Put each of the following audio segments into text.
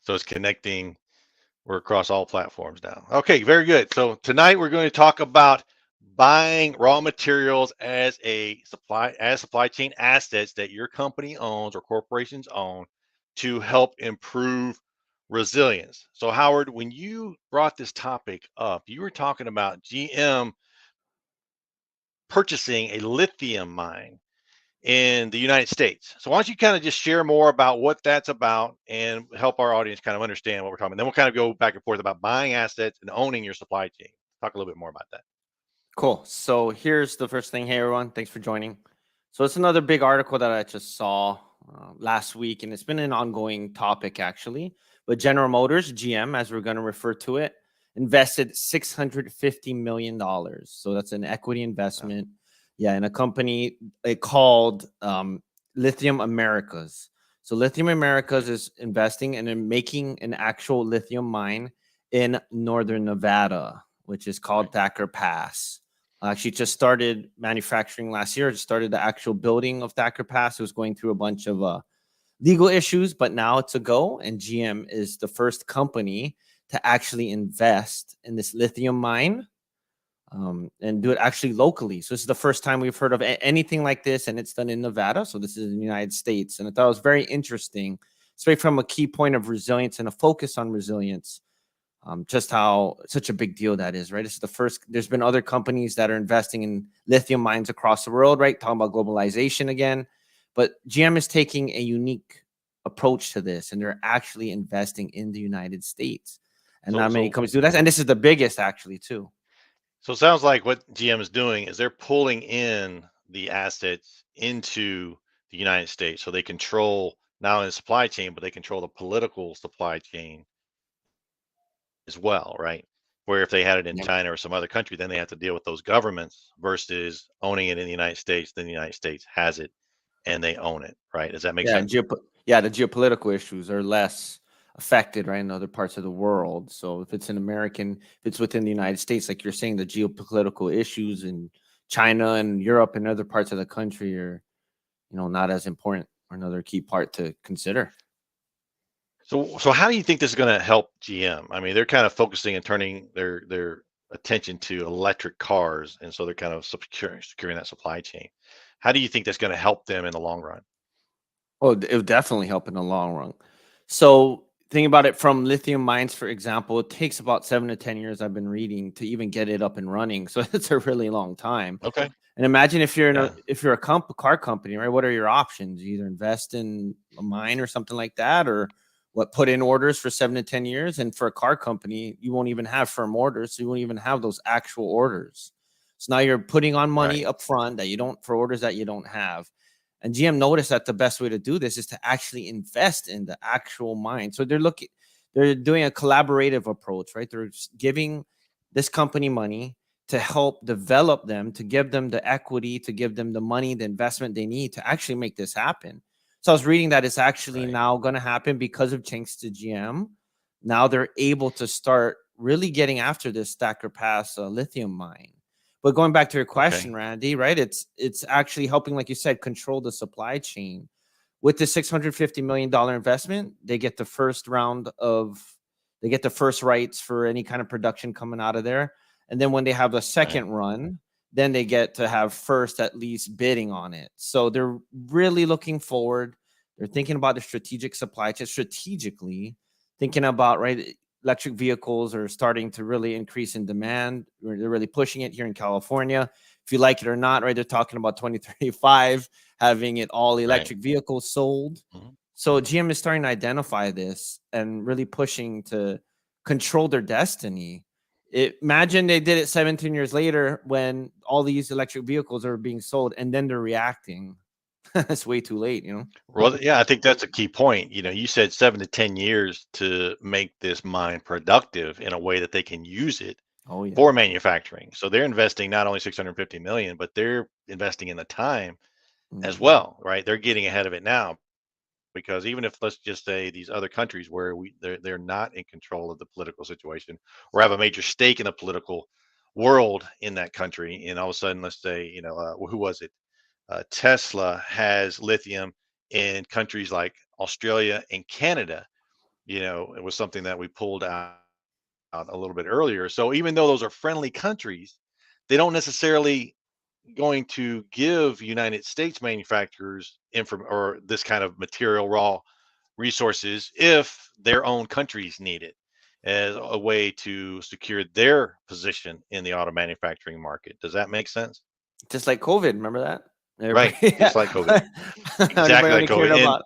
So it's connecting. We're across all platforms now. Okay, very good. So tonight we're going to talk about buying raw materials as supply chain assets that your company owns or corporations own to help improve resilience. So Howard, when you brought this topic up, you were talking about GM purchasing a lithium mine in the United States. So why don't you kind of just share more about what that's about and help our audience kind of understand what we're talking about. Then we'll kind of go back and forth about buying assets and owning your supply chain. Talk a little bit more about that. Cool. So here's the first thing. Hey, everyone. Thanks for joining. So it's another big article that I just saw last week, and it's been an ongoing topic, actually. But General Motors, GM, as we're going to refer to it, invested $650 million. So that's an equity investment. Yeah, in a company called Lithium Americas. So Lithium Americas is investing and in making an actual lithium mine in northern Nevada, which is called Thacker Pass. Actually just started manufacturing last year. Just started the actual building of Thacker Pass. It was going through a bunch of legal issues, but now it's a go. And GM is the first company to actually invest in this lithium mine and do it actually locally. So this is the first time we've heard of anything like this, and it's done in Nevada. So this is in the United States. And I thought it was very interesting, straight from a key point of resilience and a focus on resilience. Just how such a big deal that is, right? This is the first. There's been other companies that are investing in lithium mines across the world, right? Talking about globalization again, but GM is taking a unique approach to this, and they're actually investing in the United States, and So not many so companies do that. And this is the biggest, actually, too. so it sounds like what GM is doing is they're pulling in the assets into the United States so they control not only the supply chain, but they control the political supply chain as well, right? Where if they had it in Yeah, China or some other country, then they have to deal with those governments versus owning it in the United States. Then the United States has it and they own it, right? Does that make yeah, sense? yeah. The geopolitical issues are less affected, right, in other parts of the world. So if it's if it's within the United States, like you're saying, the geopolitical issues in China and Europe and other parts of the country are, not as important or another key part to consider. So how do you think this is going to help GM? I mean, they're kind of focusing and turning their attention to electric cars, and so they're kind of securing that supply chain. How do you think that's going to help them in the long run? Oh, it would definitely help in the long run. So think about it from lithium mines, for example, it takes about 7 to 10 years I've been reading to even get it up and running. So it's a really long time. Okay. And imagine if you're Yeah. if you're a car company, right? What are your options? You either invest in a mine or something like that, or put in orders for 7 to 10 years. And for a car company, you won't even have firm orders, so you won't even have those actual orders. So now you're putting on money Right. up front that you don't for orders that you don't have. And GM noticed that the best way to do this is to actually invest in the actual mine. So they're doing a collaborative approach, right? They're giving this company money to help develop them, to give them the equity, to give them the money, the investment they need to actually make this happen. So I was reading that it's actually Right. now going to happen because of thanks to GM. Now they're able to start really getting after this Thacker Pass lithium mine. But going back to your Okay. question, Randy, right? It's actually helping, like you said, control the supply chain. With the $650 million investment, they get the first rights for any kind of production coming out of there. And then when they have a Right. second run, then they get to have first at least bidding on it. So they're really looking forward. They're thinking about the strategic supply chain strategically, thinking about, right, electric vehicles are starting to really increase in demand. They're really pushing it here in California. If you like it or not, right, they're talking about 2035 having it all Right. electric vehicles sold. Mhm. So GM is starting to identify this and really pushing to control their destiny. Imagine they did it 17 years later when all these electric vehicles are being sold and then they're reacting. It's way too late. Well, yeah, I think that's a key point. You said 7 to 10 years to make this mine productive in a way that they can use it Oh, yeah. for manufacturing. So they're investing not only 650 million, but they're investing in the time as Mhm. well, right? They're getting ahead of it now because even if let's just say these other countries where they're not in control of the political situation or have a major stake in the political world in that country, and all of a sudden, let's say, who was it? Tesla has lithium in countries like Australia and Canada. it was something that we pulled out a little bit earlier. So even though those are friendly countries, they don't necessarily going to give United States manufacturers inform or this kind of material raw resources if their own countries need it as a way to secure their position in the auto manufacturing market. Does that make sense? Just like COVID, remember that? Right. Everybody, Just like COVID. everybody Exactly like only cared COVID. And about.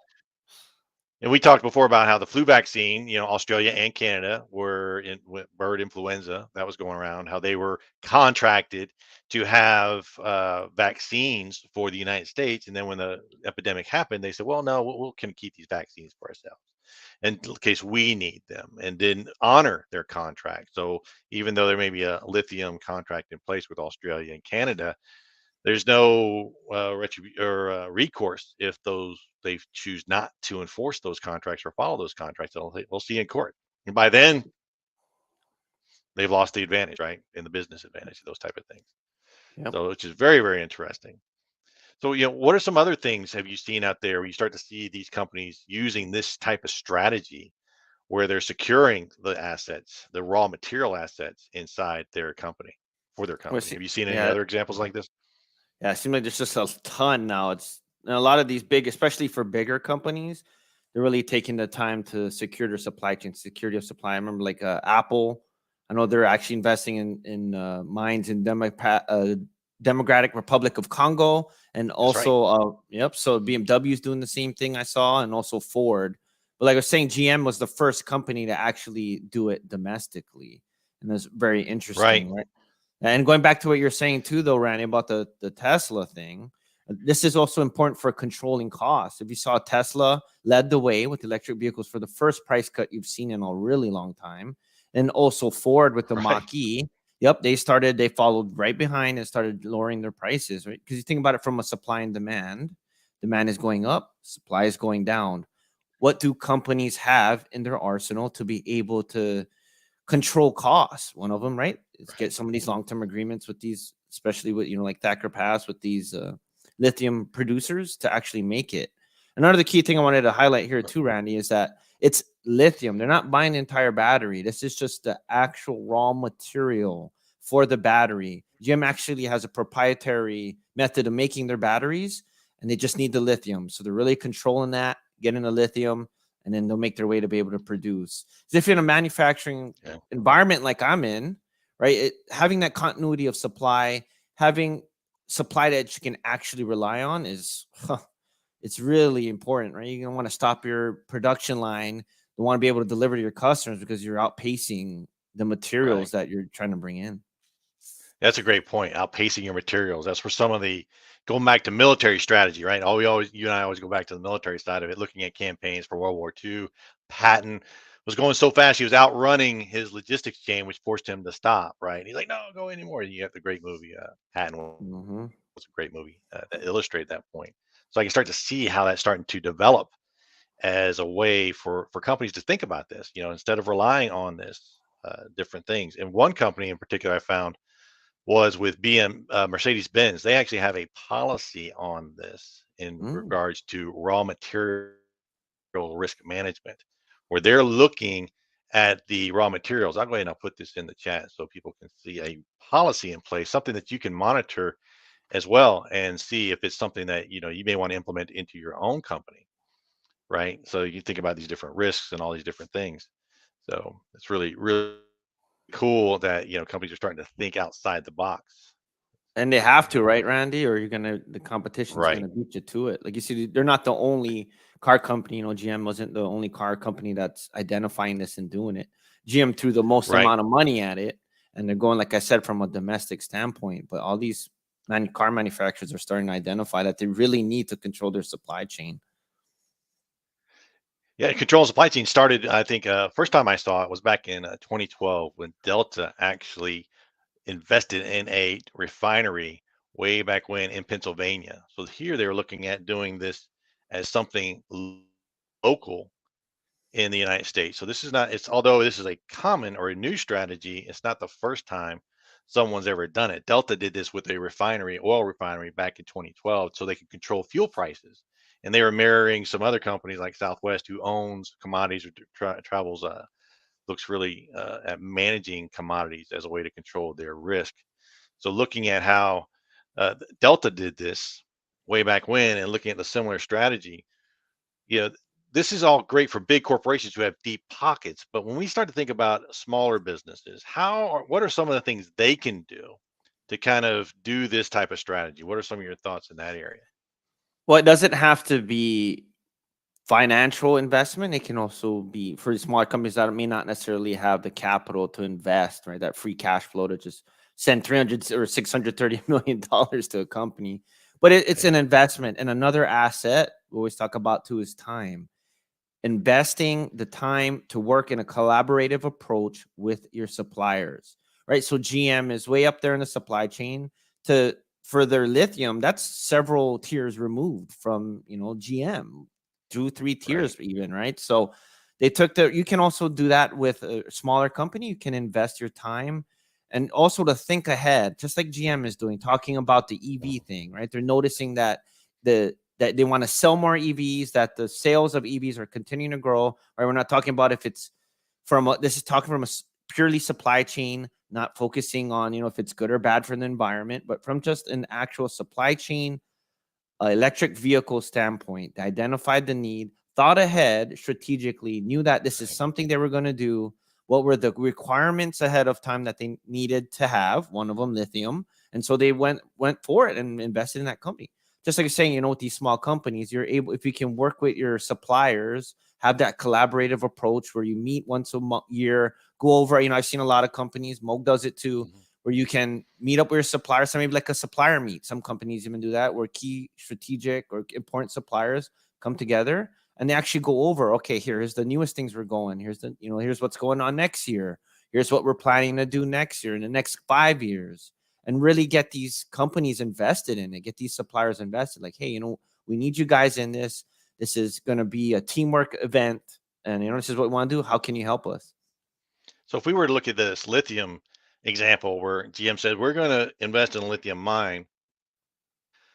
we talked before about how the flu vaccine, Australia and Canada were in with bird influenza that was going around, how they were contracted to have vaccines for the United States. And then when the epidemic happened, they said, well, no, we can keep these vaccines for ourselves in case we need them, and didn't honor their contract. So even though there may be a lithium contract in place with Australia and Canada, there's no recourse if they choose not to enforce those contracts or follow those contracts. We'll see in court, and by then they've lost the advantage, right, in the business advantage of those type of things. Yep. So, which is very, very interesting. So, what are some other things have you seen out there where you start to see these companies using this type of strategy where they're securing the assets, the raw material assets inside their company for their We're company? see- Have you seen any yeah, other examples like this? yeah. It seems like there's just a ton now. It's and a lot of these big, especially for bigger companies, they're really taking the time to secure their supply chain, security of supply. I remember like Apple. I know they're actually investing in mines in Democratic Republic of Congo, and That's right. also yep. So BMW is doing the same thing I saw, and also Ford. But like I was saying, GM was the first company to actually do it domestically, and that's very Right. interesting, right? And going back to what you're saying too, though, Randy, about the Tesla thing, this is also important for controlling costs. If you saw Tesla led the way with electric vehicles for the first price cut you've seen in a really long time, and also Ford with the Right. Mach E. Yep, they followed right behind and started lowering their prices, right? Because you think about it from a supply and demand. Demand is going up, supply is going down. What do companies have in their arsenal to be able to control costs? One of them, right, is get some of these long-term agreements with these, especially with like Thacker Pass with these lithium producers to actually make it. Another key thing I wanted to highlight here too, Randy, is that it's lithium. They're not buying the entire battery. This is just the actual raw material for the battery. GM actually has a proprietary method of making their batteries, and they just need the lithium. So they're really controlling that, getting the lithium, and then they'll make their way to be able to produce. So if you're in a manufacturing Yeah. environment like I'm in, right, having that continuity of supply, having supply that you can actually rely on is it's really important, right? You're gonna want to stop your production line. You want to be able to deliver to your customers because you're outpacing the Right. materials that you're trying to bring in. That's a great point. Outpacing your materials. That's where some of the going back to military strategy, right? All we always, you and I always go back to the military side of it, looking at campaigns for World War II. Patton was going so fast, he was outrunning his logistics chain, which forced him to stop, right? He's like, no, go anymore. You have the great movie, Patton Mm-hmm. was a great movie that illustrated that point. So I can start to see how that's starting to develop as a way for companies to think about this, instead of relying on this different things. And one company in particular I found was with Mercedes Benz. They actually have a policy on this in Mm. regards to raw material risk management, where they're looking at the raw materials. I'll go ahead and I'll put this in the chat so people can see a policy in place, something that you can monitor as well and see if it's something that you may want to implement into your own company, right? So you think about these different risks and all these different things. So it's really, really cool that companies are starting to think outside the box. And they have to, right, Randy? Or you're gonna the competition's Right, gonna beat you to it. Like you see, they're not the only car company. GM wasn't the only car company that's identifying this and doing it. GM threw the most right. amount of money at it, and they're going, like I said, from a domestic standpoint. But all these car manufacturers are starting to identify that they really need to control their supply chain. Yeah, control supply chain started. I think first time I saw it was back in 2012 when Delta actually invested in a refinery way back when in Pennsylvania. So here they were looking at doing this as something local in the United States. So this is not, it's although this is a common or a new strategy, it's not the first time someone's ever done it. Delta did this with a refinery, oil refinery back in 2012, so they could control fuel prices and they were mirroring some other companies like Southwest, who owns commodities or travels. Looks really at managing commodities as a way to control their risk. So looking at how Delta did this way back when, and looking at the similar strategy, you know, this is all great for big corporations who have deep pockets. But when we start to think about smaller businesses, what are some of the things they can do to kind of do this type of strategy? What are some of your thoughts in that area? Well, it doesn't have to be financial investment. It can also be for smaller companies that may not necessarily have the capital to invest, right? That free cash flow to just send 300 or $630 million to a company. But it's Right. an investment. And another asset we always talk about too is time. Investing the time to work in a collaborative approach with your suppliers, right? So GM is way up there in the supply chain to for their lithium. That's several tiers removed from GM, 2, 3 tiers Right. even, right? So they took the. You can also do that with a smaller company. You can invest your time and also to think ahead, just like GM is doing, talking about the EV thing, right? They're noticing that they want to sell more EVs, that the sales of EVs are continuing to grow. Right? We're not talking about if it's this is talking from a purely supply chain, not focusing on, if it's good or bad for the environment, but from just an actual supply chain, electric vehicle standpoint. They identified the need, thought ahead strategically, knew that this is Right. something they were going to do. What were the requirements ahead of time that they needed to have? One of them, lithium. And so they went for it and invested in that company. Just like you're saying, with these small companies, you're able, if you can work with your suppliers, have that collaborative approach where you meet once a year, go over. I've seen a lot of companies, Moog does it too, Mhm. where you can meet up with your suppliers, so maybe like a supplier meet. Some companies even do that, where key strategic or important suppliers come together and they actually go over, okay, here's the newest things we're going. Here's what's going on next year. Here's what we're planning to do next year in the next 5 years. And really get these companies invested in it, get these suppliers invested. Like, hey, we need you guys in this. This is going to be a teamwork event. And, this is what we want to do. How can you help us? So if we were to look at this lithium example where GM said we're going to invest in a lithium mine,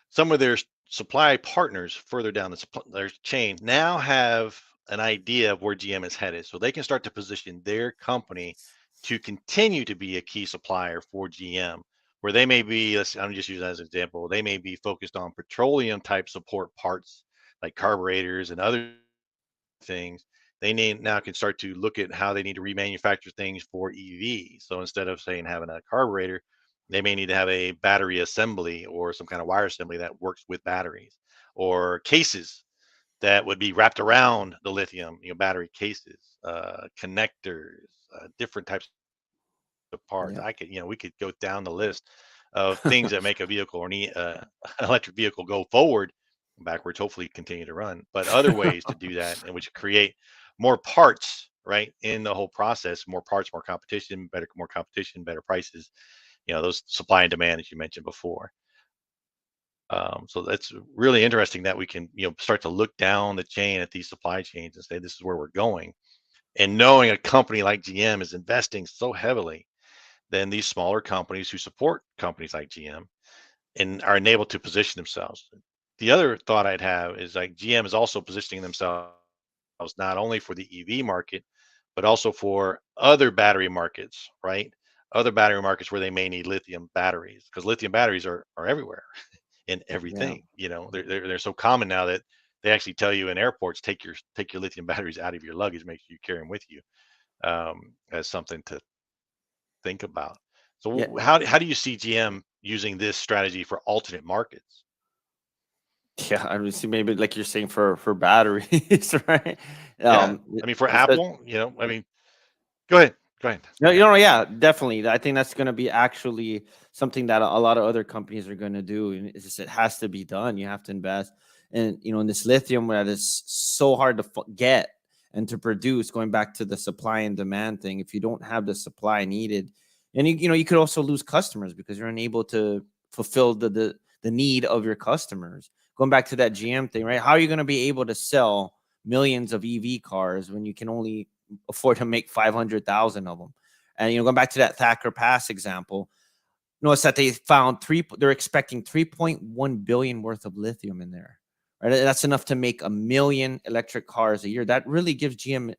some of their supply partners further down their chain now have an idea of where GM is headed. So they can start to position their company to continue to be a key supplier for GM, where they may be, I'm just using that as an example, they may be focused on petroleum type support parts like carburetors and other things. They need now can start to look at how they need to remanufacture things for EV. So instead of saying having a carburetor, they may need to have a battery assembly or some kind of wire assembly that works with batteries, or cases that would be wrapped around the lithium, battery cases, connectors, different types of parts. Yeah. We could go down the list of things that make a vehicle or any electric vehicle go forward, backwards, hopefully continue to run, but other ways to do that, and which create more parts, right, in the whole process, more parts, more competition, better prices, those supply and demand, as you mentioned before. So that's really interesting that we can, start to look down the chain at these supply chains and say, this is where we're going. And knowing a company like GM is investing so heavily, then these smaller companies who support companies like GM and are enabled to position themselves. The other thought I'd have is like GM is also positioning themselves not only for the EV market, but also for other battery markets, right? Other battery markets where they may need lithium batteries, because lithium batteries are everywhere in Yeah. everything. They're so common now that they actually tell you in airports, take your lithium batteries out of your luggage, make sure you carry them with you, as something to think about. Yeah. So how do you see GM using this strategy for alternate markets? Yeah, I mean, see, maybe like you're saying for batteries, right? Yeah, Um, I mean for it's a, Apple, I mean, go ahead, go ahead. no, Yeah, yeah, definitely. I think that's going to be actually something that a lot of other companies are going to do. And it's just, it has to be done. You have to invest, and in this lithium that is so hard to get and to produce. Going back to the supply and demand thing, if you don't have the supply needed, and you could also lose customers because you're unable to fulfill the need of your customers. Going back to that GM thing, right? How are you going to be able to sell millions of EV cars when you can only afford to make 500,000 of them? And going back to that Thacker Pass example, notice that they found they're expecting 3.1 billion worth of lithium in there, right? That's enough to make 1 million electric cars a year. That really gives GM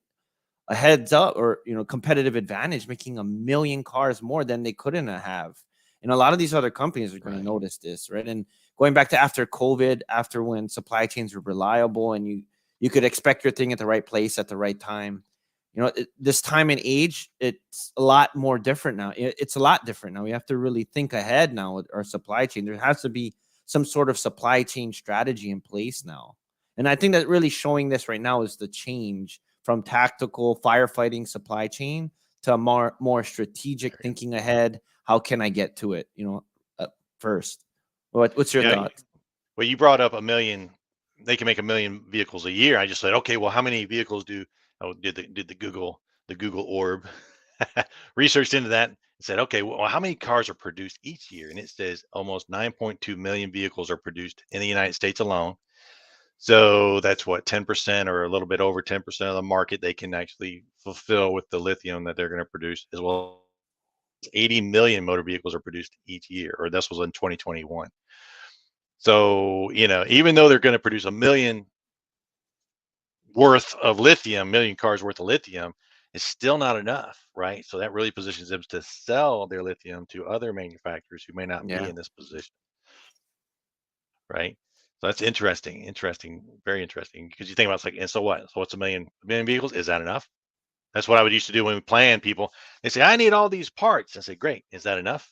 a heads up, or competitive advantage, making 1 million cars more than they couldn't have. And a lot of these other companies are going to Right. notice this, right? And going back to after COVID, after when supply chains were reliable and you could expect your thing at the right place at the right time. This time and age, it's a lot more different now. It's a lot different now. We have to really think ahead now with our supply chain. There has to be some sort of supply chain strategy in place now. And I think that really showing this right now is the change from tactical firefighting supply chain to a more strategic thinking ahead. How can I get to it? First. What's your Yeah. thoughts? Well, you brought up a million. They can make a million vehicles a year. I just said, okay, well, how many vehicles do? Oh, did the Google orb researched into that and said, okay, well, how many cars are produced each year? And it says almost 9.2 million vehicles are produced in the United States alone. So that's what, 10% or a little bit over 10% of the market they can actually fulfill with the lithium that they're going to produce, as well as 80 million motor vehicles are produced each year, or this was in 2021. So, even though they're going to produce a million worth of lithium, million cars worth of lithium, is still not enough, right? So that really positions them to sell their lithium to other manufacturers who may not be Yeah. in this position, right? So that's interesting, very interesting. Because you think about it's like, and so what? So what's a million vehicles? Is that enough? That's what I would used to do when we plan people. They say, I need all these parts. I say, great. Is that enough?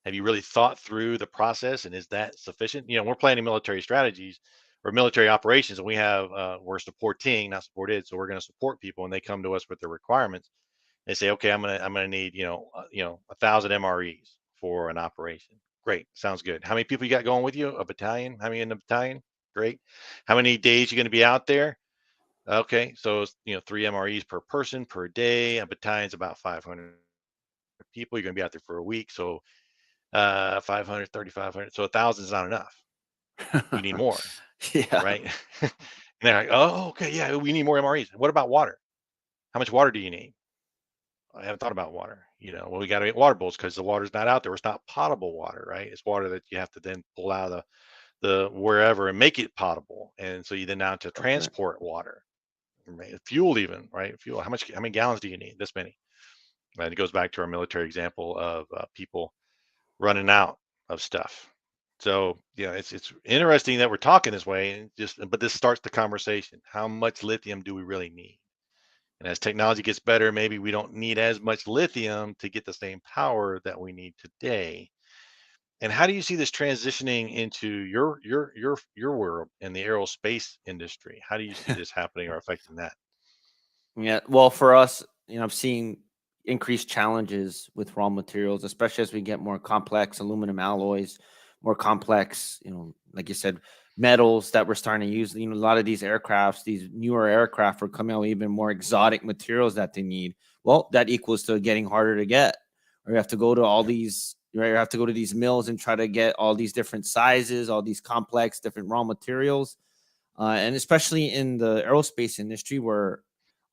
Have you really thought through the process, and is that sufficient? We're planning military strategies or military operations, and we're supporting, not supported. So we're going to support people, and they come to us with their requirements. They say, okay, I'm gonna need 1,000 MREs for an operation. Great, sounds good. How many people you got going with you? A battalion? How many in the battalion? Great. How many days you going to be out there? Okay, so it's, 3 MREs per person per day. A battalion's about 500 people. You're going to be out there for a week, so 500, 3,500. So 1,000 is not enough. We need more, Yeah. right? And they're like, oh, okay, yeah, we need more MREs. What about water? How much water do you need? I haven't thought about water. Well, we got to get water bowls because the water's not out there. It's not potable water, right? It's water that you have to then pull out of the wherever and make it potable. And so you then now have to Okay. transport water, right? Fuel, even, right? Fuel. How many gallons do you need? This many. And it goes back to our military example of people running out of stuff. So yeah, it's interesting that we're talking this way, and but this starts the conversation. How much lithium do we really need? And as technology gets better, maybe we don't need as much lithium to get the same power that we need today. And how do you see this transitioning into your world in the aerospace industry? How do you see this happening or affecting that? Yeah. Well, for us, I've seen increased challenges with raw materials, especially as we get more complex aluminum alloys, more complex, like you said, metals that we're starting to use. A lot of these aircrafts, these newer aircraft are coming out with even more exotic materials that they need. Well, that equals to getting harder to get. Or you have to go to all Yep. these, right? You have to go to these mills and try to get all these different sizes, all these complex, different raw materials. And especially in the aerospace industry, where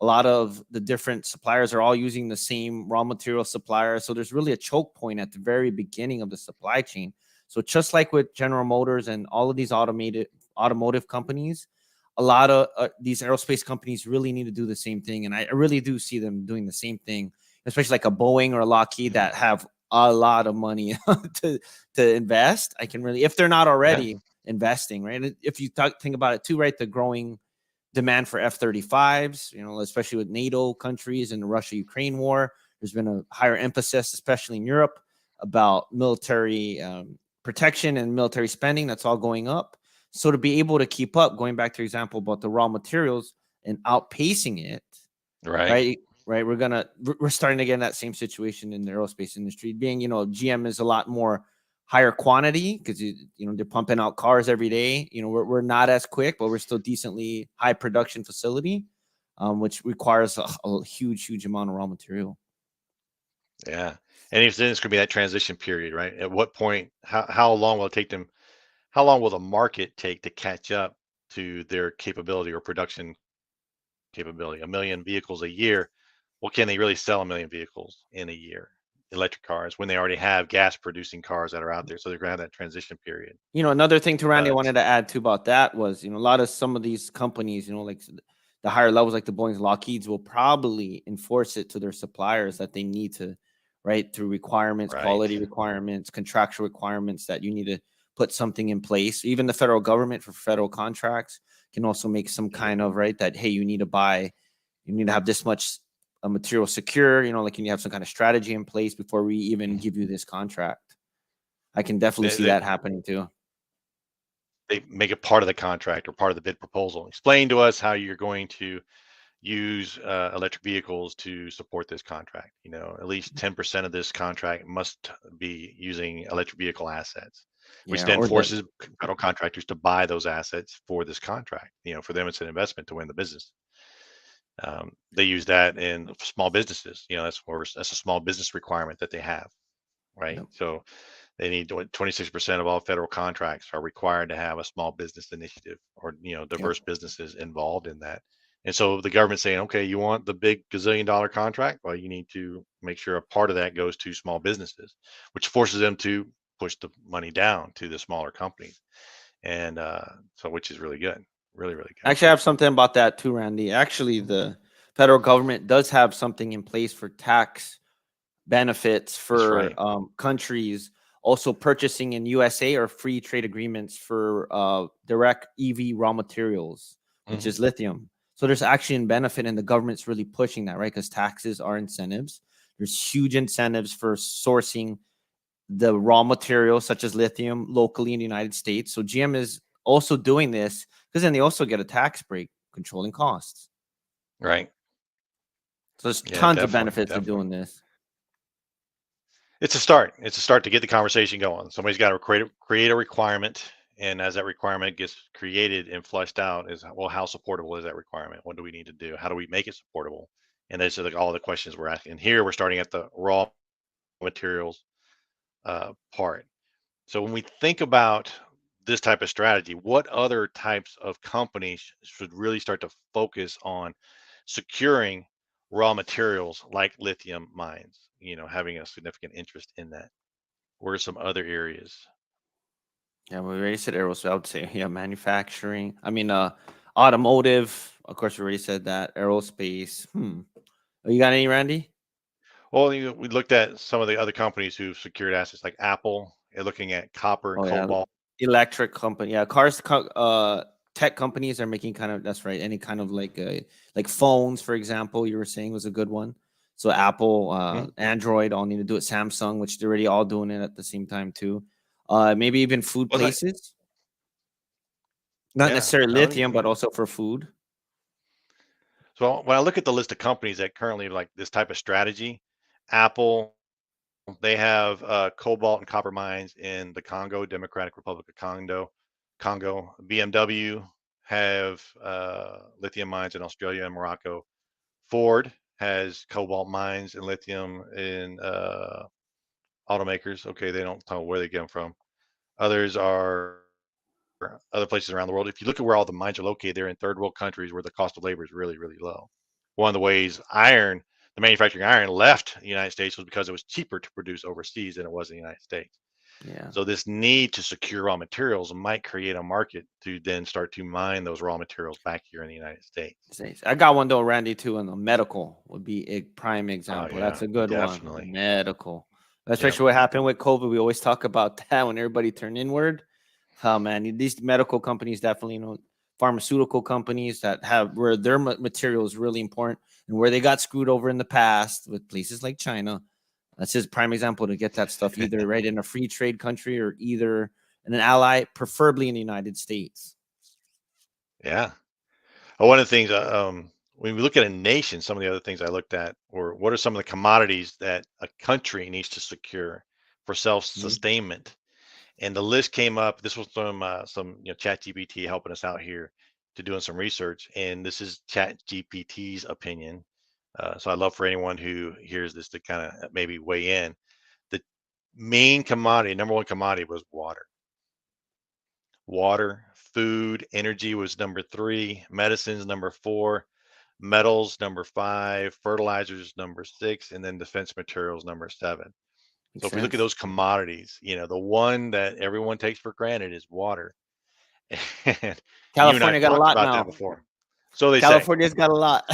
a lot of the different suppliers are all using the same raw material supplier. So there's really a choke point at the very beginning of the supply chain. So just like with General Motors and all of these automotive companies, a lot of these aerospace companies really need to do the same thing. And I really do see them doing the same thing, especially like a Boeing or a Lockheed Mhm. that have a lot of money to invest. I can really, if they're not Yeah. already investing, right? If you think about it too, right? The growing demand for F-35s, especially with NATO countries and the Russia-Ukraine war. There's been a higher emphasis, especially in Europe, about military protection and military spending. That's all going up. So to be able to keep up, going back to your example about the raw materials and outpacing it, Right. right? Right. We're starting to get in that same situation in the aerospace industry. Being, GM is a lot more higher quantity because they're pumping out cars every day. We're not as quick, but we're still decently high production facility, which requires a huge amount of raw material. Yeah. And if then it's going to be that transition period, right? At what point, how long will it take them? How long will the market take to catch up to their capability or production capability? A million vehicles a year. Well, can they really sell a million vehicles in a year? electric cars when they already have gas producing cars that are out there. So they're going to have that transition period. Another thing to Randy, I Uh, wanted to add too about that was, a lot of some of these companies, like the higher levels, like the Boeing's, Lockheed's, will probably enforce it to their suppliers that they need to, right, through requirements, right. quality requirements, contractual requirements, that you need to put something in place. Even the federal government for federal contracts can also make some Yeah. kind of, right, that hey, you need to have this much material secure. Like you need to have some kind of strategy in place before we even give you this contract. I can definitely They, see they, that happening too. they make it part of the contract or part of the bid proposal. Explain to us how you're going to use electric vehicles to support this contract. At least 10% of this contract must be using electric vehicle assets, which Yeah, then or the forces federal contractors to buy those assets for this contract. For them, it's an investment to win the business. They use that in small businesses. That's a small business requirement that they have, right? Yep, So they need 26% of all federal contracts are required to have a small business initiative or yep. diverse businesses involved in that. And so the government's saying, okay, you want the big gazillion-dollar contract? Well, you need to make sure a part of that goes to small businesses, which forces them to push the money down to the smaller companies. And so, which is really good, really, really good. Actually, I have something about that too, Randy. Actually, the federal government does have something in place for tax benefits That's for right. countries also purchasing in USA or free trade agreements for direct EV raw materials, which Hmm. is lithium. So there's actually a benefit, and the government's really pushing that, right? Because taxes are incentives. There's huge incentives for sourcing the raw materials such as lithium locally in the United States. So GM is also doing this because then they also get a tax break controlling costs. Right. So there's Yeah, tons of definitely, benefits to definitely. doing this. It's a start. It's a start to get the conversation going. Somebody's got to create a requirement, and as that requirement gets created and fleshed out, is well, how supportable is that requirement? What do we need to do? How do we make it supportable? And those are like all the questions we're asking. And here we're starting at the raw materials part. So when we think about this type of strategy, what other types of companies should really start to focus on securing raw materials like lithium mines? Having a significant interest in that. What are some other areas? Yeah, we already said aerospace. I would say, yeah, manufacturing. I mean, automotive. Of course, we already said that. Aerospace. Oh, you got any, Randy? Well, we looked at some of the other companies who've secured assets like Apple, looking at copper and Oh yeah, cobalt. electric company. Yeah, tech companies are making kind of, that's right. Any kind of like phones, for example, you were saying was a good one. So Apple, Mhm. Android, all need to do it. Samsung, which they're already all doing it at the same time too. Maybe even food Well, places. Not yeah. necessarily I don't lithium, but even, also for food. so when I look at the list of companies that currently like this type of strategy, Apple, they have cobalt and copper mines in the Congo, Democratic Republic of Congo. BMW have lithium mines in Australia and Morocco. Ford has cobalt mines and lithium in automakers. Okay, they don't tell where they get them from. Others are other places around the world. If you look at where all the mines are located, they're in third world countries where the cost of labor is really, really low. One of the ways the manufacturing iron left the United States was because it was cheaper to produce overseas than it was in the United States. Yeah. So this need to secure raw materials might create a market to then start to mine those raw materials back here in the United States. States. I got one though, Randy, too, and the medical would be a prime Oh example. yeah, That's a good one. definitely. Medical. Yep. Especially what happened with COVID. We always talk about that when everybody turned inward. Oh man, these medical companies definitely, pharmaceutical companies that have where their material is really important and where they got screwed over in the past with places like China. That's his prime example to get that stuff either right in a free trade country or either in an ally, preferably in the United States. Yeah. One of the things, when we look at a nation, some of the other things I looked at were what are some of the commodities that a country needs to secure for Mhm. self-sustainment? And the list came up. This was from some, Chat GPT helping us out here to doing some research. And this is Chat GPT's opinion. So I'd love for anyone who hears this to kind of maybe weigh in. The main commodity, number one commodity was water. Water, food, energy was number three, medicines number four, metals number five, fertilizers number six, and then defense materials number seven. So Makes if we look at sense. those commodities, the one that everyone takes for granted is water. And you and I California got a talked lot about that now. before. So they say. California's got a lot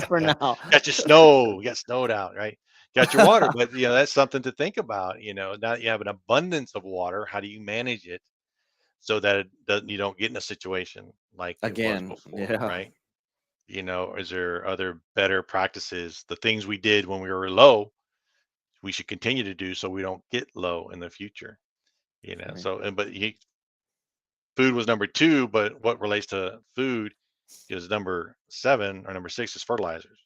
for now. Got your snow, you got snowed out, right? Got your water, but that's something to think about. Now that you have an abundance of water, how do you manage it so that you don't get in a situation like it was Again, before, yeah, right? Is there other better practices? The things we did when we were low, we should continue to do so we don't get low in the future. right. So but food was number two, but what relates to food is number seven or number six is fertilizers.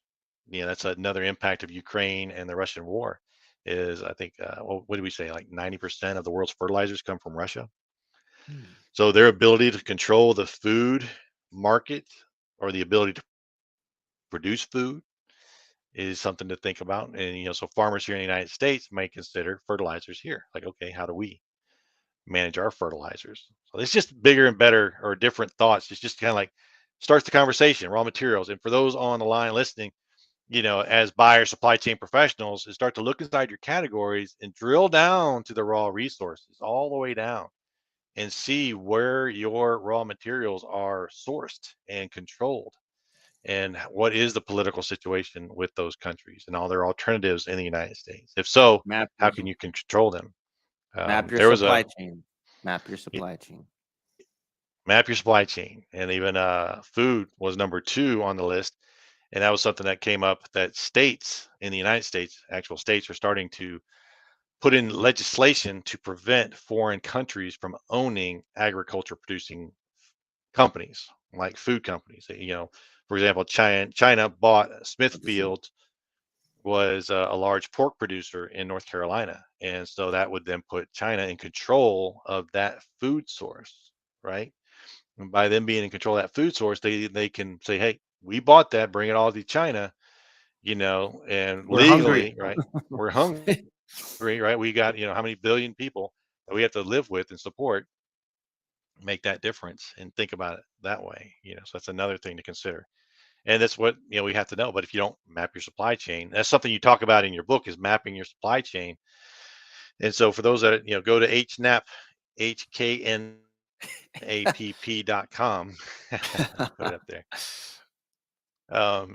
That's another impact of Ukraine and the Russian war. Is I think what do we say? Like 90% of the world's fertilizers come from Russia. Hmm. So their ability to control the food market or the ability to produce food is something to think about. And so farmers here in the United States may consider fertilizers here. Like, okay, how do we manage our fertilizers? So it's just bigger and better or different thoughts. It's just kind of like starts the conversation, raw materials. And for those on the line listening, as buyer supply chain professionals, is start to look inside your categories and drill down to the raw resources all the way down and see where your raw materials are sourced and controlled and what is the political situation with those countries and all their alternatives in the United States. If so, Map how your can you control them? map your There was supply a chain. Map your supply chain. map your supply chain, and even food was number two on the list. And that was something that came up that states in the United States, actual states, are starting to put in legislation to prevent foreign countries from owning agriculture producing companies like food companies. For example, China bought What to see? Smithfield was a large pork producer in North Carolina, and so that would then put China in control of that food source, right? And by them being in control of that food source, they can say, "Hey, we bought that, bring it all to China," and We're hungry. legally, right? We're hungry, right? We got how many billion people that we have to live with and support, make that difference, and think about it that way. So that's another thing to consider. And that's what we have to know. But if you don't map your supply chain, that's something you talk about in your book is mapping your supply chain. And so for those that go to HKNAPP.com, I'll put it up there,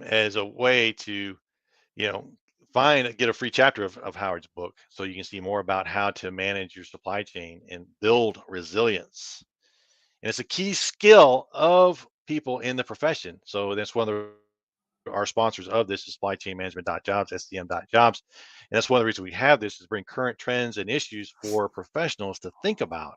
as a way to you know get a free chapter of Howard's book, so you can see more about how to manage your supply chain and build resilience. And it's a key skill of people in the profession. So that's one of our sponsors of this is supply chain management.jobs, SCM.jobs. And that's one of the reasons we have this is bring current trends and issues for professionals to think about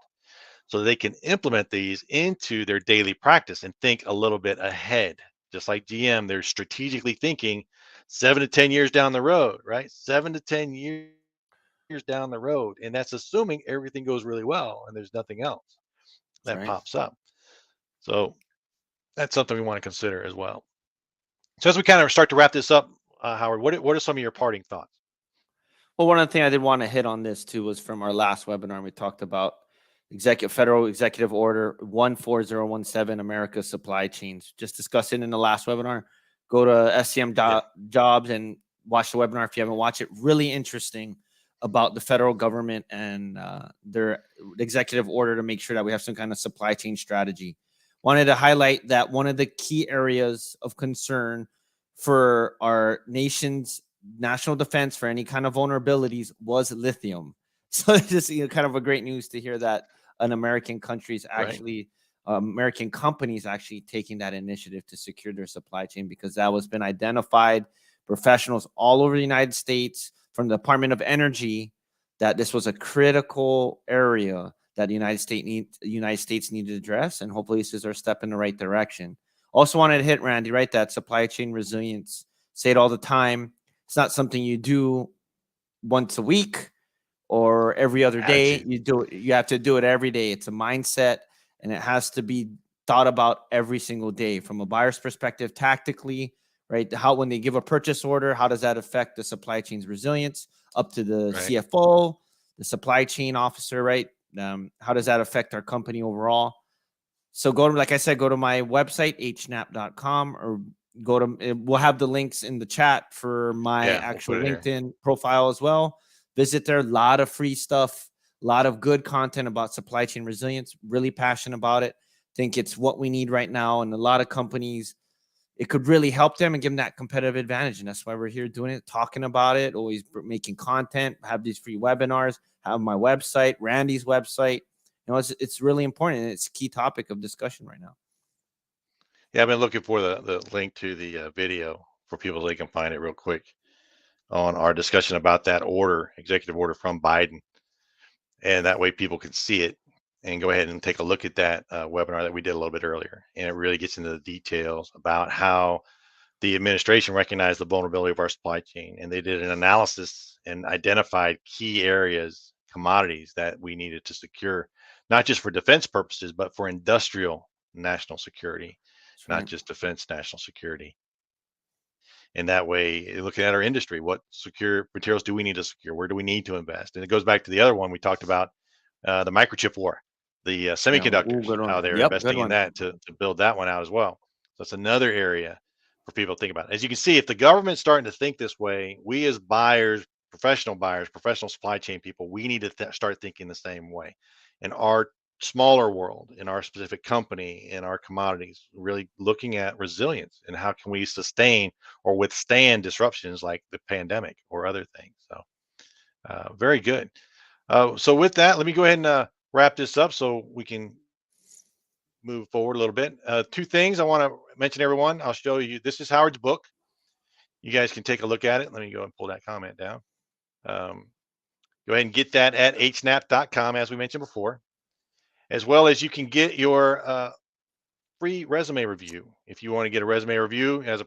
so they can implement these into their daily practice and think a little bit ahead. Just like GM, they're strategically thinking 7 to 10 years down the road, right? 7 to 10 years down the road. And that's assuming everything goes really well and there's nothing else That's that right. pops up. So that's something we want to consider as well. So as we kind of start to wrap this up, Howard, what are some of your parting thoughts? Well, one of the things I did want to hit on this too was from our last webinar. We talked about federal executive order 14017, America's supply chains. Just discussing in the last webinar. Go to Yeah, SCM.jobs and watch the webinar if you haven't watched it. Really interesting about the federal government and their executive order to make sure that we have some kind of supply chain strategy. Wanted to highlight that one of the key areas of concern for our nation's national defense for any kind of vulnerabilities was lithium. So it's just kind of a great news to hear that an American country's right. actually American companies actually taking that initiative to secure their supply chain, because that was been identified professionals all over the United States from the Department of Energy that this was a critical area that the United States needed to address, and hopefully this is our step in the right direction. Also wanted to hit Randy, right? That supply chain resilience. Say it all the time. It's not something you do once a week or every other day. Attitude, You have to do it every day. It's a mindset, and it has to be thought about every single day from a buyer's perspective, tactically, right? How, when they give a purchase order, how does that affect the supply chain's resilience, up to the right? CFO, the supply chain officer, right? How does that affect our company overall? So go to, like I said, go to my website, hnap.com, or we'll have the links in the chat for my Yeah, we'll actual put it here. LinkedIn profile as well. Visit there. A lot of free stuff, a lot of good content about supply chain resilience. Really passionate about it. Think it's what we need right now. And a lot of companies, it could really help them and give them that competitive advantage. And that's why we're here doing it, talking about it, always making content, have these free webinars, have my website, Randy's website. It's really important. And it's a key topic of discussion right now. Yeah, I've been looking for the link to the video for people so they can find it real quick on our discussion about that executive order from Biden. And that way people can see it and go ahead and take a look at that webinar that we did a little bit earlier. And it really gets into the details about how the administration recognized the vulnerability of our supply chain. And they did an analysis and identified key areas, commodities that we needed to secure, not just for defense purposes, but for industrial national security, not just defense national security. And that way, looking at our industry, what secure materials do we need to secure? Where do we need to invest? And it goes back to the other one we talked about, the microchip war, the semiconductors, how they're investing in that to build that one out as well. So that's another area for people to think about. As you can see, if the government's starting to think this way, we as buyers, professional supply chain people, we need to start thinking the same way. In our smaller world, in our specific company, in our commodities, really looking at resilience and how can we sustain or withstand disruptions like the pandemic or other things. So very good. So with that, let me go ahead and wrap this up so we can move forward a little bit. Two things I want to mention, everyone. I'll show you. This is Howard's book. You guys can take a look at it. Let me go and pull that comment down. Go ahead and get that at hsnap.com, as we mentioned before, as well as you can get your free resume review. If you want to get a resume review as a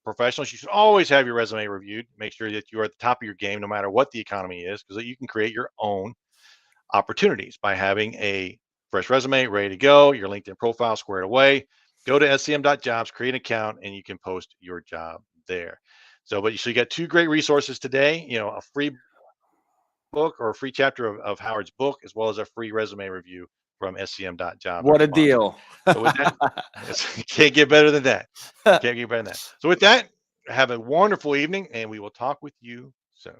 professional, you should always have your resume reviewed. Make sure that you are at the top of your game, no matter what the economy is, because you can create your own opportunities by having a fresh resume ready to go, your LinkedIn profile squared away. Go to scm.jobs, create an account, and you can post your job there. So you got two great resources today, a free book or a free chapter of Howard's book, as well as a free resume review from scm.jobs. What a deal. So with that, you can't get better than that. You can't get better than that. So with that, have a wonderful evening, and we will talk with you soon.